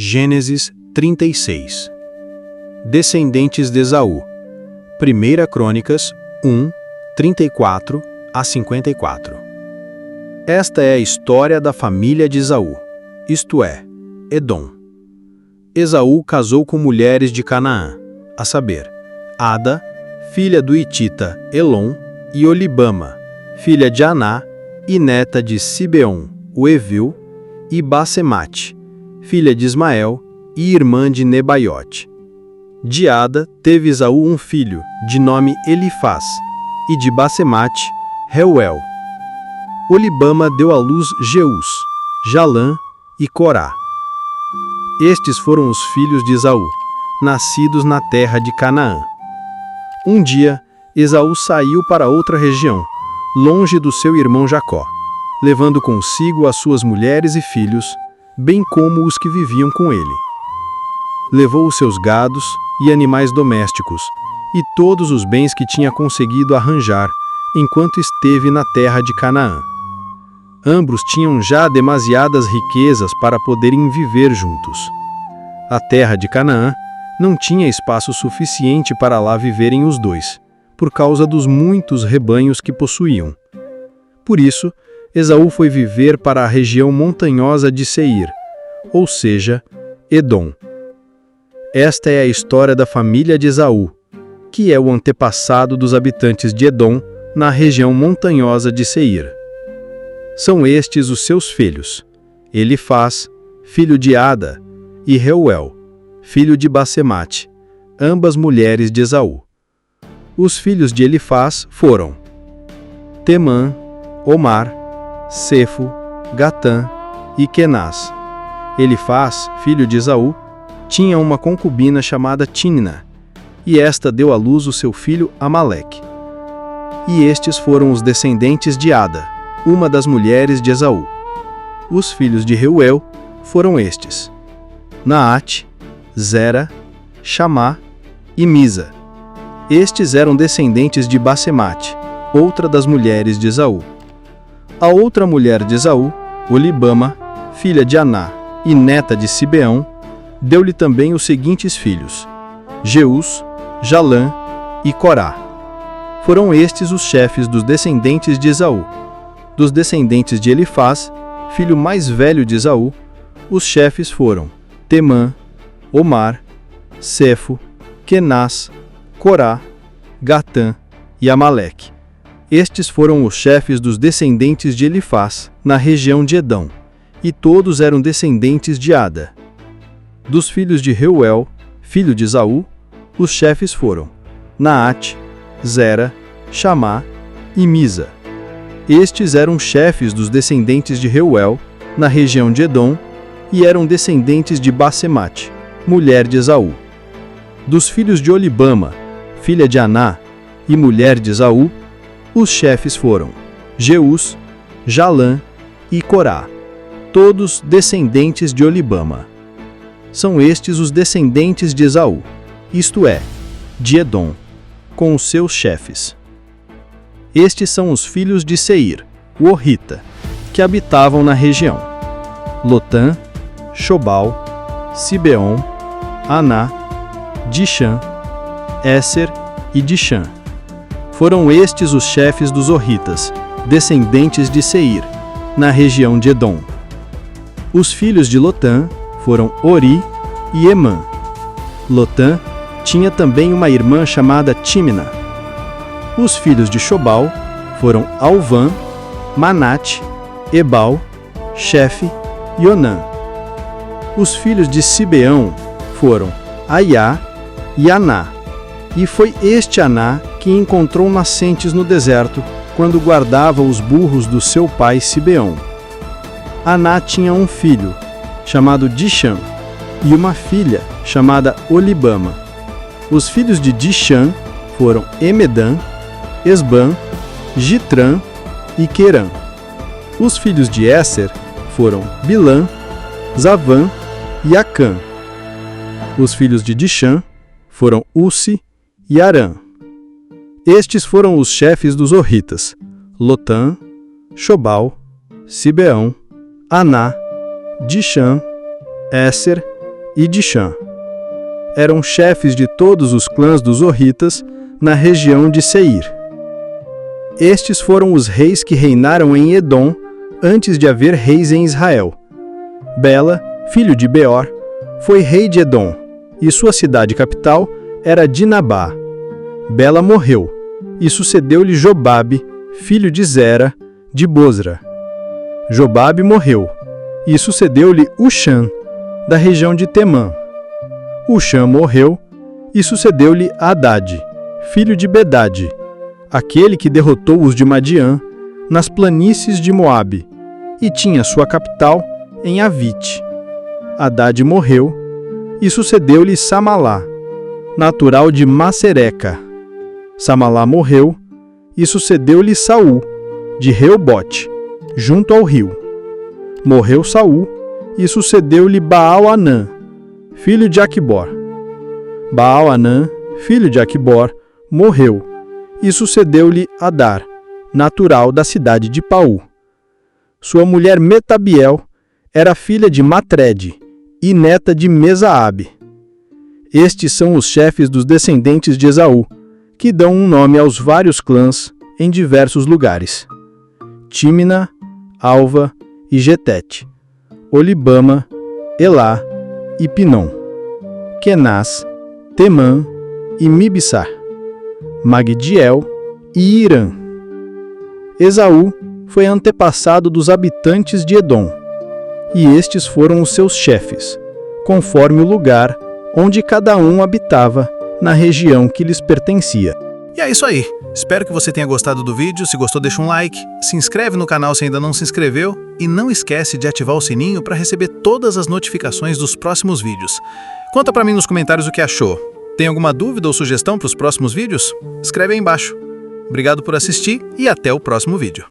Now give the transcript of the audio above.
Gênesis 36. Descendentes de Esaú. 1 Crônicas 1, 34 a 54. Esta é a história da família de Esaú, isto é, Edom. Esaú casou com mulheres de Canaã, a saber, Ada, filha do Hitita Elon, e Olibama, filha de Aná e neta de Sibeon, o Eveu, e Basemate, filha de Ismael e irmã de Nebaiote. De Ada teve Esaú um filho, de nome Elifaz, e de Basemate, Reuel. Olibama deu à luz Jeus, Jalã e Corá. Estes foram os filhos de Esaú, nascidos na terra de Canaã. Um dia, Esaú saiu para outra região, longe do seu irmão Jacó, levando consigo as suas mulheres e filhos, bem como os que viviam com ele. Levou os seus gados e animais domésticos, e todos os bens que tinha conseguido arranjar, enquanto esteve na terra de Canaã. Ambos tinham já demasiadas riquezas para poderem viver juntos. A terra de Canaã não tinha espaço suficiente para lá viverem os dois, por causa dos muitos rebanhos que possuíam. Por isso, Esaú foi viver para a região montanhosa de Seir, ou seja, Edom. Esta é a história da família de Esaú, que é o antepassado dos habitantes de Edom na região montanhosa de Seir. São estes os seus filhos: Elifaz, filho de Ada, e Reuel, filho de Basemate, ambas mulheres de Esaú. Os filhos de Elifaz foram Temã, Omar, Sefo, Gatã e Kenaz. Elifaz, filho de Esaú, tinha uma concubina chamada Timna, e esta deu à luz o seu filho Amaleque. E estes foram os descendentes de Ada, uma das mulheres de Esaú. Os filhos de Reuel foram estes: Naate, Zera, Chamá e Misa. Estes eram descendentes de Basemate, outra das mulheres de Esaú. A outra mulher de Esaú, Olibama, filha de Aná e neta de Sibeão, deu-lhe também os seguintes filhos: Jeus, Jalã e Corá. Foram estes os chefes dos descendentes de Esaú. Dos descendentes de Elifaz, filho mais velho de Esaú, os chefes foram Temã, Omar, Sefo, Kenaz, Corá, Gatã e Amaleque. Estes foram os chefes dos descendentes de Elifaz, na região de Edom, e todos eram descendentes de Ada. Dos filhos de Reuel, filho de Esaú, os chefes foram Naate, Zera, Chamá e Misa. Estes eram chefes dos descendentes de Reuel, na região de Edom, e eram descendentes de Basemate, mulher de Esaú. Dos filhos de Olibama, filha de Aná e mulher de Esaú, os chefes foram Jeus, Jalã e Corá, todos descendentes de Olibama. São estes os descendentes de Esaú, isto é, de Edom, com os seus chefes. Estes são os filhos de Seir, o Horita, que habitavam na região: Lotã, Shobal, Sibeon, Aná, Dishã, Éser e Dishã. Foram estes os chefes dos Horitas, descendentes de Seir, na região de Edom. Os filhos de Lotã foram Ori e Emã. Lotã tinha também uma irmã chamada Timna. Os filhos de Shobal foram Alvã, Manate, Ebal, Chefe e Onã. Os filhos de Sibeão foram Aiá e Aná. E foi este Aná que encontrou nascentes no deserto, quando guardava os burros do seu pai Sibeão. Aná tinha um filho, chamado Dishã, e uma filha, chamada Olibama. Os filhos de Dishã foram Emedã, Esbã, Gitrã e Querã. Os filhos de Éser foram Bilã, Zavã e Acã. Os filhos de Dishã foram Ussi e Arã. Estes foram os chefes dos Horitas: Lotã, Shobal, Sibeão, Aná, Dishã, Éser e Dishã. Eram chefes de todos os clãs dos Horitas na região de Seir. Estes foram os reis que reinaram em Edom antes de haver reis em Israel. Bela, filho de Beor, foi rei de Edom, e sua cidade capital era Dinabá. Bela morreu, e sucedeu-lhe Jobabe, filho de Zera, de Bosra. Jobabe morreu, e sucedeu-lhe Uxã, da região de Temã. Uxã morreu, e sucedeu-lhe Hadade, filho de Bedade, aquele que derrotou os de Madiã nas planícies de Moabe, e tinha sua capital em Avite. Hadade morreu, e sucedeu-lhe Samalá, natural de Massereca. Samalá morreu, e sucedeu-lhe Saul, de Reobote, junto ao rio. Morreu Saul, e sucedeu-lhe Baal-Anã, filho de Aquibor. Baal-Anã, filho de Aquibor, morreu, e sucedeu-lhe Adar, natural da cidade de Paú. Sua mulher Metabiel era filha de Matred e neta de Mesaabe. Estes são os chefes dos descendentes de Esaú, que dão um nome aos vários clãs em diversos lugares: Tímina, Alva e Getete, Olibama, Elá e Pinom, Kenaz, Temã e Mibsar, Magdiel e Irã. Esaú foi antepassado dos habitantes de Edom, e estes foram os seus chefes, conforme o lugar onde cada um habitava na região que lhes pertencia. E é isso aí. Espero que você tenha gostado do vídeo. Se gostou, deixa um like, se inscreve no canal se ainda não se inscreveu e não esquece de ativar o sininho para receber todas as notificações dos próximos vídeos. Conta para mim nos comentários o que achou. Tem alguma dúvida ou sugestão para os próximos vídeos? Escreve aí embaixo. Obrigado por assistir e até o próximo vídeo.